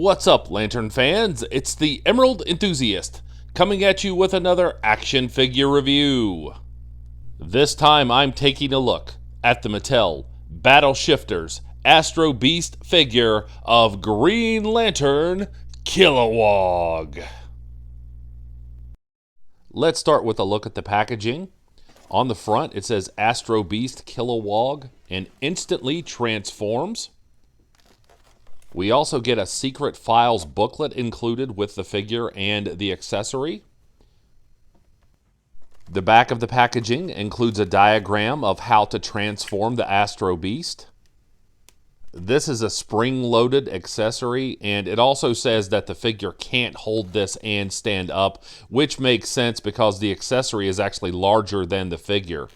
What's up, Lantern fans? It's the Emerald Enthusiast, coming at you with another action figure review. This time I'm taking a look at the Mattel Battle Shifters Astro-Beast figure of Green Lantern Kilowog. Let's start with a look at the packaging. On the front it says Astro-Beast Kilowog and instantly transforms. We also get a secret files booklet included with the figure and the accessory. The back of the packaging includes a diagram of how to transform the Astro-Beast. This is a spring-loaded accessory, and it also says that the figure can't hold this and stand up, which makes sense because the accessory is actually larger than the figure.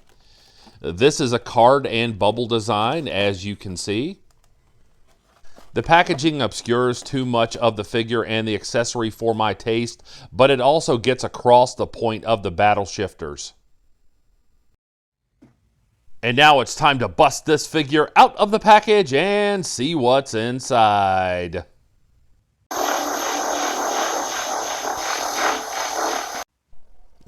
This is a card and bubble design, as you can see. The packaging obscures too much of the figure and the accessory for my taste, but it also gets across the point of the battle shifters. And now it's time to bust this figure out of the package and see what's inside.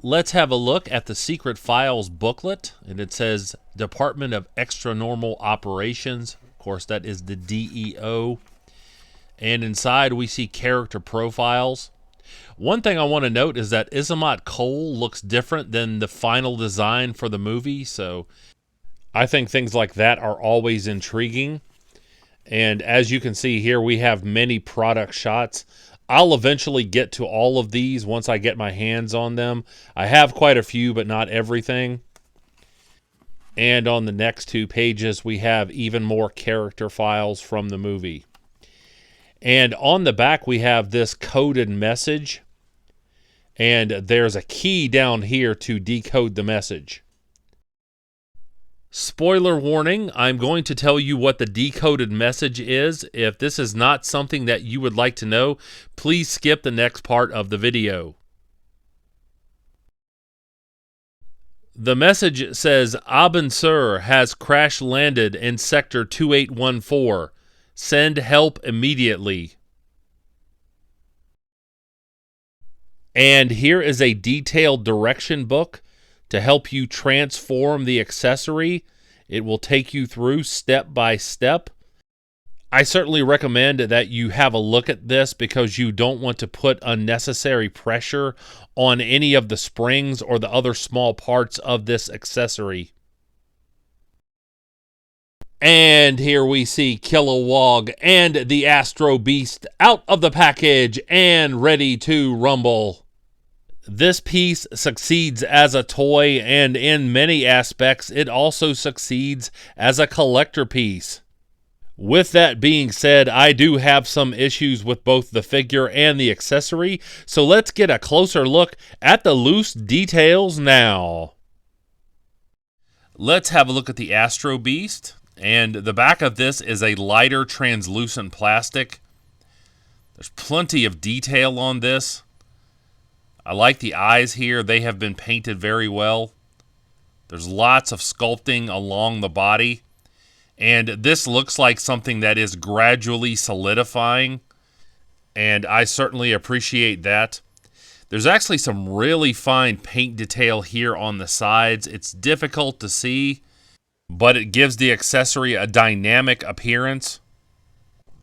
Let's have a look at the Secret Files booklet, and it says Department of Extra Normal Operations. Of course, that is the DEO. And inside we see character profiles. One thing I want to note is that Isamat Cole looks different than the final design for the movie, so I think things like that are always intriguing. And as you can see here, we have many product shots. I'll eventually get to all of these once I get my hands on them. I have quite a few, but not everything. And on the next two pages, we have even more character files from the movie. And on the back, we have this coded message. And there's a key down here to decode the message. Spoiler warning, I'm going to tell you what the decoded message is. If this is not something that you would like to know, please skip the next part of the video. The message says, Aben Sur has crash landed in Sector 2814. Send help immediately. And here is a detailed direction book to help you transform the accessory. It will take you through step by step. I certainly recommend that you have a look at this because you don't want to put unnecessary pressure on any of the springs or the other small parts of this accessory. And here we see Kilowog and the Astro-Beast out of the package and ready to rumble. This piece succeeds as a toy, and in many aspects, it also succeeds as a collector piece. With that being said, I do have some issues with both the figure and the accessory, so let's get a closer look at the loose details now. Let's have a look at the Astro-Beast, and the back of this is a lighter translucent plastic. There's plenty of detail on this. I like the eyes here. They have been painted very well. There's lots of sculpting along the body. And this looks like something that is gradually solidifying, and I certainly appreciate that. There's actually some really fine paint detail here on the sides. It's difficult to see, but it gives the accessory a dynamic appearance.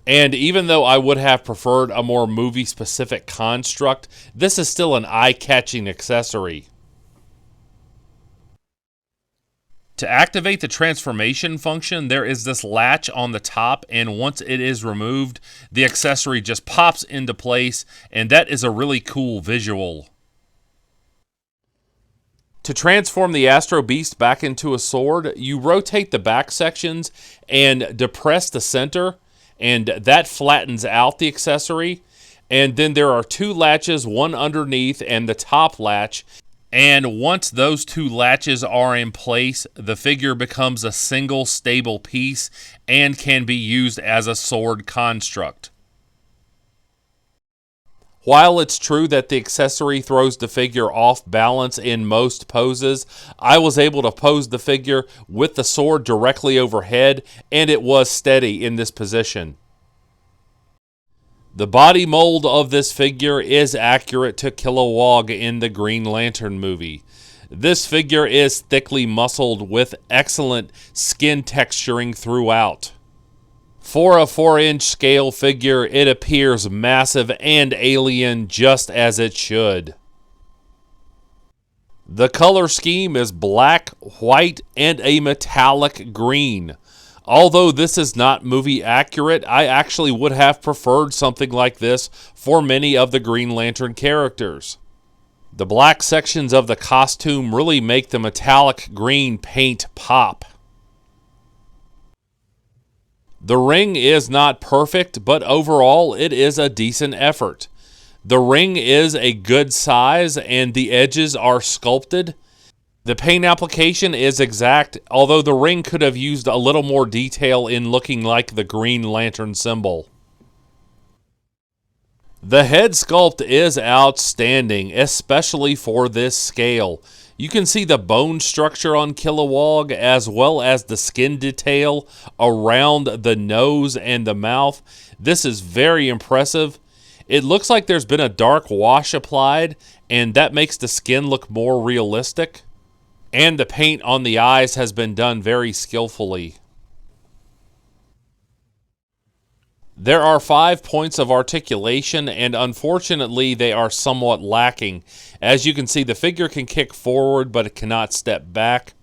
And even though I would have preferred a more movie-specific construct, this is still an eye-catching accessory. To activate the transformation function, there is this latch on the top, and once it is removed, the accessory just pops into place, and that is a really cool visual. To transform the Astro-Beast back into a sword, you rotate the back sections and depress the center, and that flattens out the accessory. And then there are two latches, one underneath and the top latch. And once those two latches are in place, the figure becomes a single stable piece and can be used as a sword construct. While it's true that the accessory throws the figure off balance in most poses, I was able to pose the figure with the sword directly overhead, and it was steady in this position. The body mold of this figure is accurate to Kilowog in the Green Lantern movie. This figure is thickly muscled with excellent skin texturing throughout. For a 4-inch scale figure, it appears massive and alien just as it should. The color scheme is black, white, and a metallic green. Although this is not movie accurate, I actually would have preferred something like this for many of the Green Lantern characters. The black sections of the costume really make the metallic green paint pop. The ring is not perfect, but overall it is a decent effort. The ring is a good size and the edges are sculpted. The paint application is exact, although the ring could have used a little more detail in looking like the Green Lantern symbol. The head sculpt is outstanding, especially for this scale. You can see the bone structure on Kilowog as well as the skin detail around the nose and the mouth. This is very impressive. It looks like there's been a dark wash applied, and that makes the skin look more realistic. And the paint on the eyes has been done very skillfully. There are 5 points of articulation, and unfortunately they are somewhat lacking. As you can see, the figure can kick forward, but it cannot step back.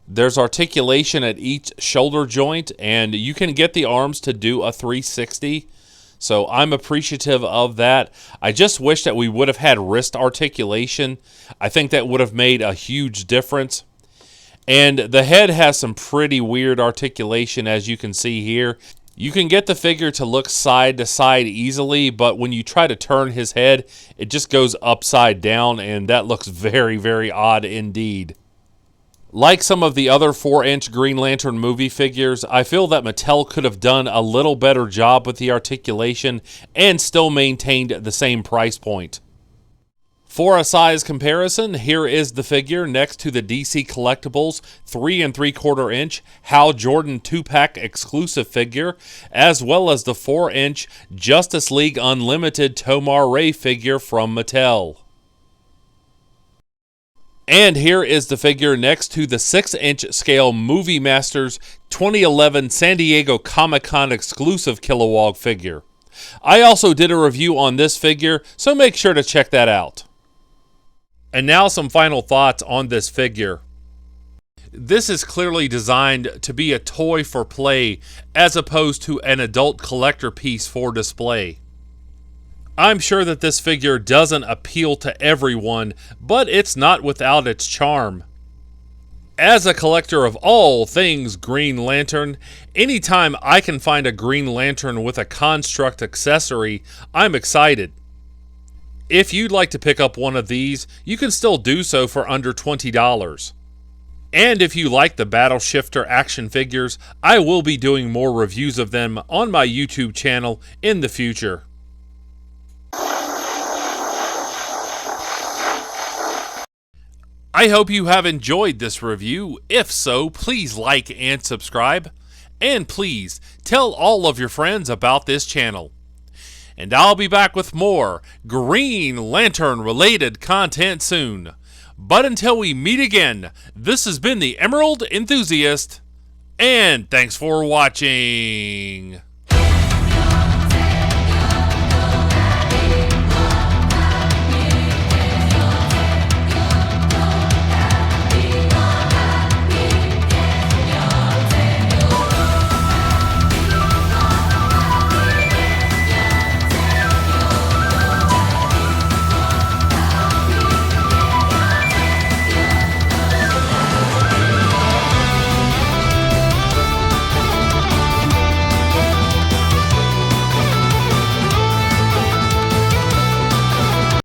There's articulation at each shoulder joint, and you can get the arms to do a 360. So I'm appreciative of that. I just wish that we would have had wrist articulation. I think that would have made a huge difference. And the head has some pretty weird articulation, as you can see here. You can get the figure to look side to side easily, but when you try to turn his head, it just goes upside down, and that looks very, very odd indeed. Like some of the other 4-inch Green Lantern movie figures, I feel that Mattel could have done a little better job with the articulation and still maintained the same price point. For a size comparison, here is the figure next to the DC Collectibles 3 3/4 inch Hal Jordan 2-pack exclusive figure, as well as the 4-inch Justice League Unlimited Tomar Ray figure from Mattel. And here is the figure next to the 6-inch scale Movie Masters 2011 San Diego Comic-Con exclusive Kilowog figure. I also did a review on this figure, so make sure to check that out. And now some final thoughts on this figure. This is clearly designed to be a toy for play as opposed to an adult collector piece for display. I'm sure that this figure doesn't appeal to everyone, but it's not without its charm. As a collector of all things Green Lantern, anytime I can find a Green Lantern with a construct accessory, I'm excited. If you'd like to pick up one of these, you can still do so for under $20. And if you like the Battle Shifter action figures, I will be doing more reviews of them on my YouTube channel in the future. I hope you have enjoyed this review. If so, please like and subscribe. And please tell all of your friends about this channel. And I'll be back with more Green Lantern related content soon. But until we meet again, this has been the Emerald Enthusiast, and thanks for watching.